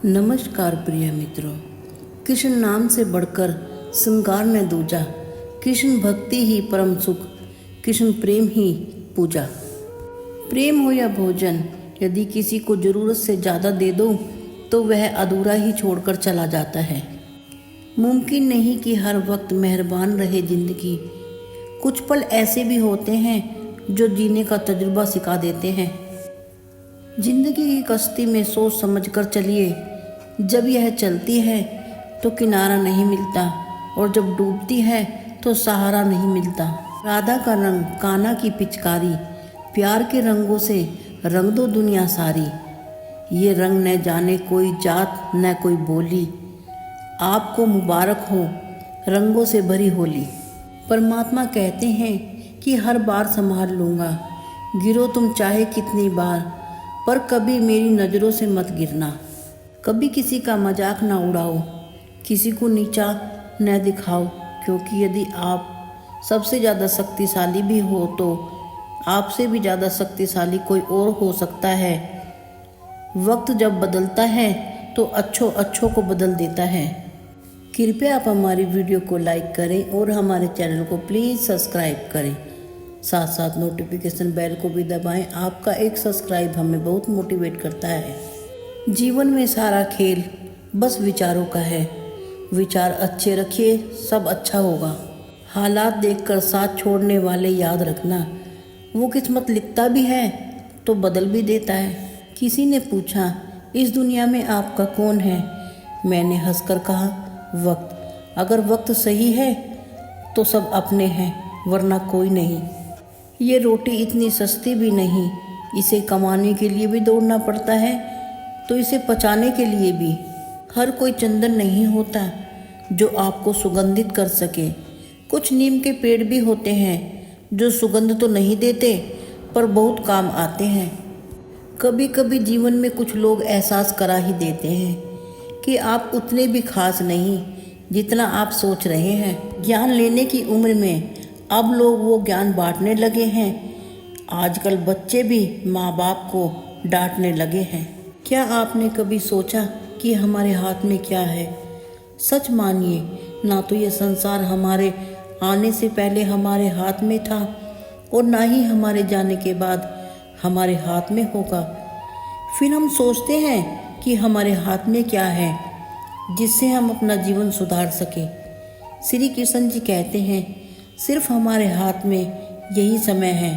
नमस्कार प्रिय मित्रों। कृष्ण नाम से बढ़कर श्रृंगार न दूजा, कृष्ण भक्ति ही परम सुख, कृष्ण प्रेम ही पूजा। प्रेम हो या भोजन, यदि किसी को ज़रूरत से ज़्यादा दे दो तो वह अधूरा ही छोड़कर चला जाता है। मुमकिन नहीं कि हर वक्त मेहरबान रहे ज़िंदगी। कुछ पल ऐसे भी होते हैं जो जीने का तजुर्बा सिखा देते हैं। जिंदगी की कश्ती में सोच समझ कर चलिए। जब यह चलती है तो किनारा नहीं मिलता, और जब डूबती है तो सहारा नहीं मिलता। राधा का रंग, कान्हा की पिचकारी, प्यार के रंगों से रंग दो दुनिया सारी। ये रंग न जाने कोई जात न कोई बोली, आपको मुबारक हो रंगों से भरी होली। परमात्मा कहते हैं कि हर बार संभाल लूँगा, गिरो तुम चाहे कितनी बार, पर कभी मेरी नज़रों से मत गिरना। कभी किसी का मजाक ना उड़ाओ, किसी को नीचा न दिखाओ, क्योंकि यदि आप सबसे ज़्यादा शक्तिशाली भी हो तो आपसे भी ज़्यादा शक्तिशाली कोई और हो सकता है। वक्त जब बदलता है तो अच्छों को बदल देता है। कृपया आप हमारी वीडियो को लाइक करें और हमारे चैनल को प्लीज़ सब्सक्राइब करें। साथ साथ नोटिफिकेशन बेल को भी दबाएं। आपका एक सब्सक्राइब हमें बहुत मोटिवेट करता है। जीवन में सारा खेल बस विचारों का है। विचार अच्छे रखिए, सब अच्छा होगा। हालात देखकर साथ छोड़ने वाले याद रखना, वो किस्मत लिखता भी है तो बदल भी देता है। किसी ने पूछा, इस दुनिया में आपका कौन है? मैंने हंसकर कहा, वक्त। अगर वक्त सही है तो सब अपने हैं, वरना कोई नहीं। ये रोटी इतनी सस्ती भी नहीं, इसे कमाने के लिए भी दौड़ना पड़ता है, तो इसे पचाने के लिए भी। हर कोई चंदन नहीं होता जो आपको सुगंधित कर सके। कुछ नीम के पेड़ भी होते हैं जो सुगंध तो नहीं देते पर बहुत काम आते हैं। कभी कभी जीवन में कुछ लोग एहसास करा ही देते हैं कि आप उतने भी खास नहीं जितना आप सोच रहे हैं। ज्ञान लेने की उम्र में अब लोग वो ज्ञान बांटने लगे हैं। आजकल बच्चे भी माँ बाप को डांटने लगे हैं। क्या आपने कभी सोचा कि हमारे हाथ में क्या है? सच मानिए, ना तो ये संसार हमारे आने से पहले हमारे हाथ में था, और ना ही हमारे जाने के बाद हमारे हाथ में होगा। फिर हम सोचते हैं कि हमारे हाथ में क्या है जिससे हम अपना जीवन सुधार सके। श्री कृष्ण जी कहते हैं, सिर्फ हमारे हाथ में यही समय है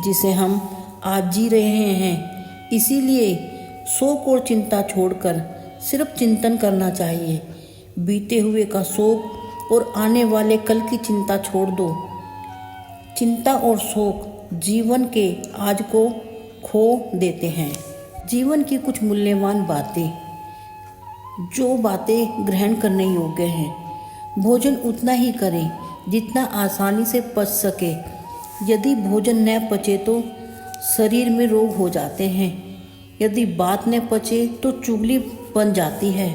जिसे हम आज जी रहे हैं। इसीलिए शोक और चिंता छोड़कर सिर्फ चिंतन करना चाहिए। बीते हुए का शोक और आने वाले कल की चिंता छोड़ दो। चिंता और शोक जीवन के आज को खो देते हैं। जीवन की कुछ मूल्यवान बातें, जो बातें ग्रहण करने योग्य हैं। भोजन उतना ही करें जितना आसानी से पच सके। यदि भोजन न पचे तो शरीर में रोग हो जाते हैं। यदि बात न पचे तो चुगली बन जाती है।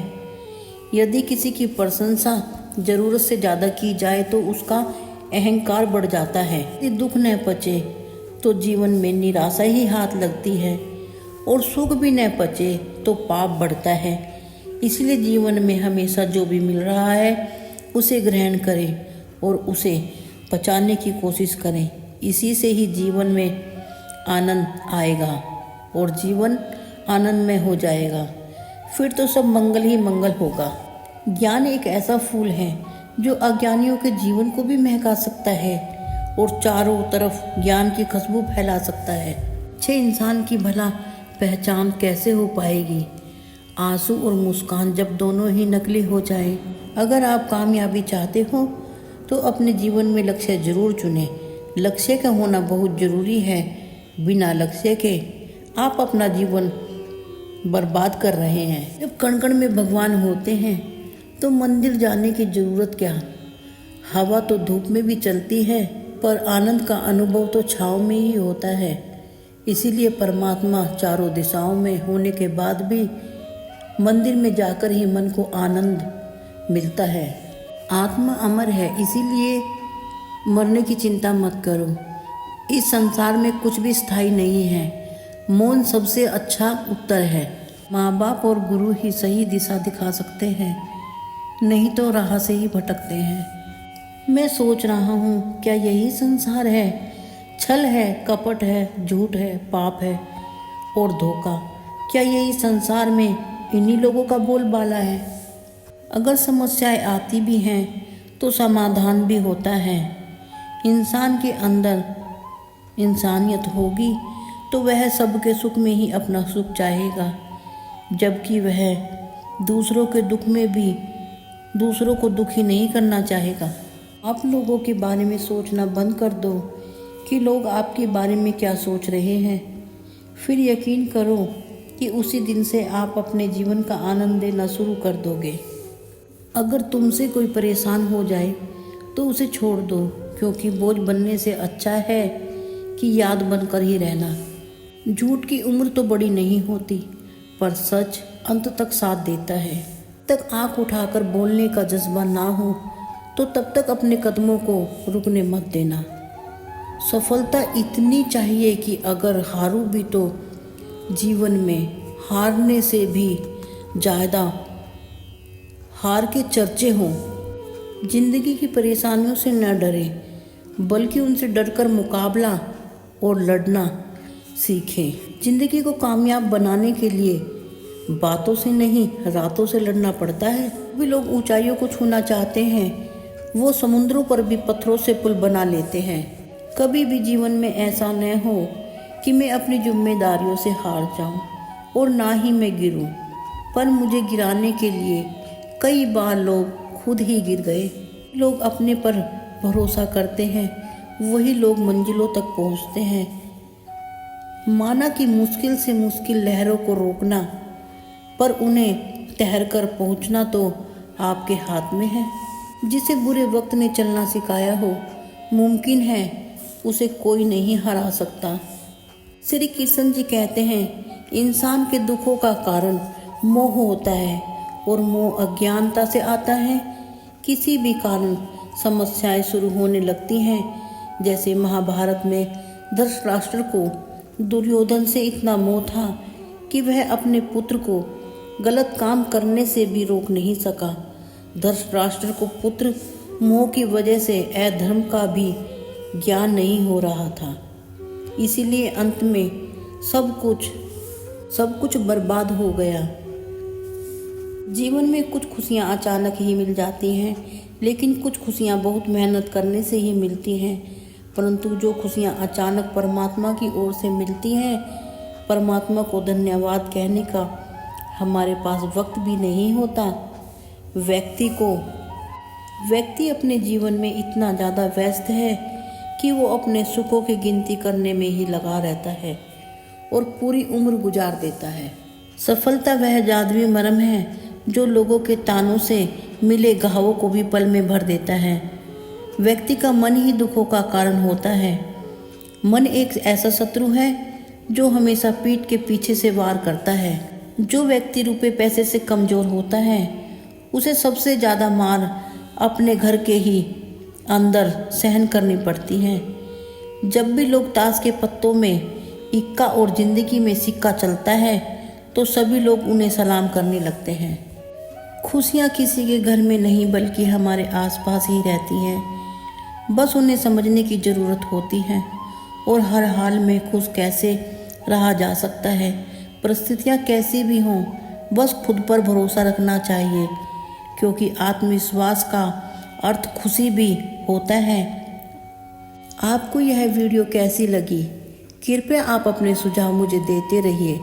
यदि किसी की प्रशंसा ज़रूरत से ज़्यादा की जाए तो उसका अहंकार बढ़ जाता है। यदि दुख न पचे तो जीवन में निराशा ही हाथ लगती है, और सुख भी न पचे तो पाप बढ़ता है। इसलिए जीवन में हमेशा जो भी मिल रहा है उसे ग्रहण करें और उसे पचाने की कोशिश करें। इसी से ही जीवन में आनंद आएगा और जीवन आनंदमय हो जाएगा। फिर तो सब मंगल ही मंगल होगा। ज्ञान एक ऐसा फूल है जो अज्ञानियों के जीवन को भी महका सकता है और चारों तरफ ज्ञान की खुशबू फैला सकता है। अच्छे इंसान की भला पहचान कैसे हो पाएगी? आंसू और मुस्कान जब दोनों ही नकली हो जाए। अगर आप कामयाबी चाहते हो तो अपने जीवन में लक्ष्य जरूर चुनें। लक्ष्य का होना बहुत ज़रूरी है। बिना लक्ष्य के आप अपना जीवन बर्बाद कर रहे हैं। जब कण कण में भगवान होते हैं तो मंदिर जाने की ज़रूरत क्या? हवा तो धूप में भी चलती है, पर आनंद का अनुभव तो छाँव में ही होता है। इसीलिए परमात्मा चारों दिशाओं में होने के बाद भी मंदिर में जाकर ही मन को आनंद मिलता है। आत्मा अमर है, इसीलिए मरने की चिंता मत करो। इस संसार में कुछ भी स्थायी नहीं है। मौन सबसे अच्छा उत्तर है। माँ बाप और गुरु ही सही दिशा दिखा सकते हैं, नहीं तो राह से ही भटकते हैं। मैं सोच रहा हूँ, क्या यही संसार है? छल है, कपट है, झूठ है, पाप है और धोखा। क्या यही संसार में इन्हीं लोगों का बोलबाला है? अगर समस्याएं आती भी हैं तो समाधान भी होता है। इंसान के अंदर इंसानियत होगी तो वह सबके सुख में ही अपना सुख चाहेगा, जबकि वह दूसरों के दुख में भी दूसरों को दुखी नहीं करना चाहेगा। आप लोगों के बारे में सोचना बंद कर दो कि लोग आपके बारे में क्या सोच रहे हैं। फिर यकीन करो कि उसी दिन से आप अपने जीवन का आनंद लेना शुरू कर दोगे। अगर तुमसे कोई परेशान हो जाए तो उसे छोड़ दो, क्योंकि बोझ बनने से अच्छा है कि याद बनकर ही रहना। झूठ की उम्र तो बड़ी नहीं होती, पर सच अंत तक साथ देता है। तक आंख उठाकर बोलने का जज्बा ना हो तो तब तक अपने कदमों को रुकने मत देना। सफलता इतनी चाहिए कि अगर हारूं भी तो जीवन में हारने से भी ज़्यादा हार के चर्चे हों। जिंदगी की परेशानियों से न डरें, बल्कि उनसे डरकर मुकाबला और लड़ना सीखें। जिंदगी को कामयाब बनाने के लिए बातों से नहीं, रातों से लड़ना पड़ता है। भी लोग ऊंचाइयों को छूना चाहते हैं, वो समुद्रों पर भी पत्थरों से पुल बना लेते हैं। कभी भी जीवन में ऐसा न हो कि मैं अपनी जिम्मेदारियों से हार जाऊं और ना ही मैं गिरूं, पर मुझे गिराने के लिए कई बार लोग खुद ही गिर गए। लोग अपने पर भरोसा करते हैं, वही लोग मंजिलों तक पहुंचते हैं। माना कि मुश्किल से मुश्किल लहरों को रोकना, पर उन्हें तैर कर पहुंचना तो आपके हाथ में है। जिसे बुरे वक्त ने चलना सिखाया हो, मुमकिन है उसे कोई नहीं हरा सकता। श्री कृष्ण जी कहते हैं, इंसान के दुखों का कारण मोह होता है और मोह अज्ञानता से आता है। किसी भी कारण समस्याएं शुरू होने लगती हैं। जैसे महाभारत में धृतराष्ट्र को दुर्योधन से इतना मोह था कि वह अपने पुत्र को गलत काम करने से भी रोक नहीं सका। धृतराष्ट्र को पुत्र मोह की वजह से अधर्म का भी ज्ञान नहीं हो रहा था, इसीलिए अंत में सब कुछ बर्बाद हो गया। जीवन में कुछ खुशियाँ अचानक ही मिल जाती हैं, लेकिन कुछ खुशियाँ बहुत मेहनत करने से ही मिलती हैं। परंतु जो खुशियाँ अचानक परमात्मा की ओर से मिलती हैं, परमात्मा को धन्यवाद कहने का हमारे पास वक्त भी नहीं होता। व्यक्ति अपने जीवन में इतना ज़्यादा व्यस्त है कि वो अपने सुखों की गिनती करने में ही लगा रहता है और पूरी उम्र गुजार देता है। सफलता वह जादुई मरहम है जो लोगों के तानों से मिले घावों को भी पल में भर देता है। व्यक्ति का मन ही दुखों का कारण होता है। मन एक ऐसा शत्रु है जो हमेशा पीठ के पीछे से वार करता है। जो व्यक्ति रुपए पैसे से कमज़ोर होता है, उसे सबसे ज़्यादा मार अपने घर के ही अंदर सहन करनी पड़ती है। जब भी लोग ताश के पत्तों में इक्का और ज़िंदगी में सिक्का चलता है तो सभी लोग उन्हें सलाम करने लगते हैं। खुशियाँ किसी के घर में नहीं बल्कि हमारे आसपास ही रहती हैं। बस उन्हें समझने की ज़रूरत होती है। और हर हाल में खुश कैसे रहा जा सकता है, परिस्थितियाँ कैसी भी हों, बस खुद पर भरोसा रखना चाहिए, क्योंकि आत्मविश्वास का अर्थ खुशी भी होता है। आपको यह वीडियो कैसी लगी? कृपया आप अपने सुझाव मुझे देते रहिए।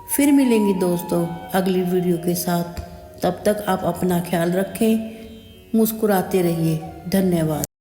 फिर मिलेंगे दोस्तों अगली वीडियो के साथ। तब तक आप अपना ख्याल रखें, मुस्कुराते रहिए। धन्यवाद।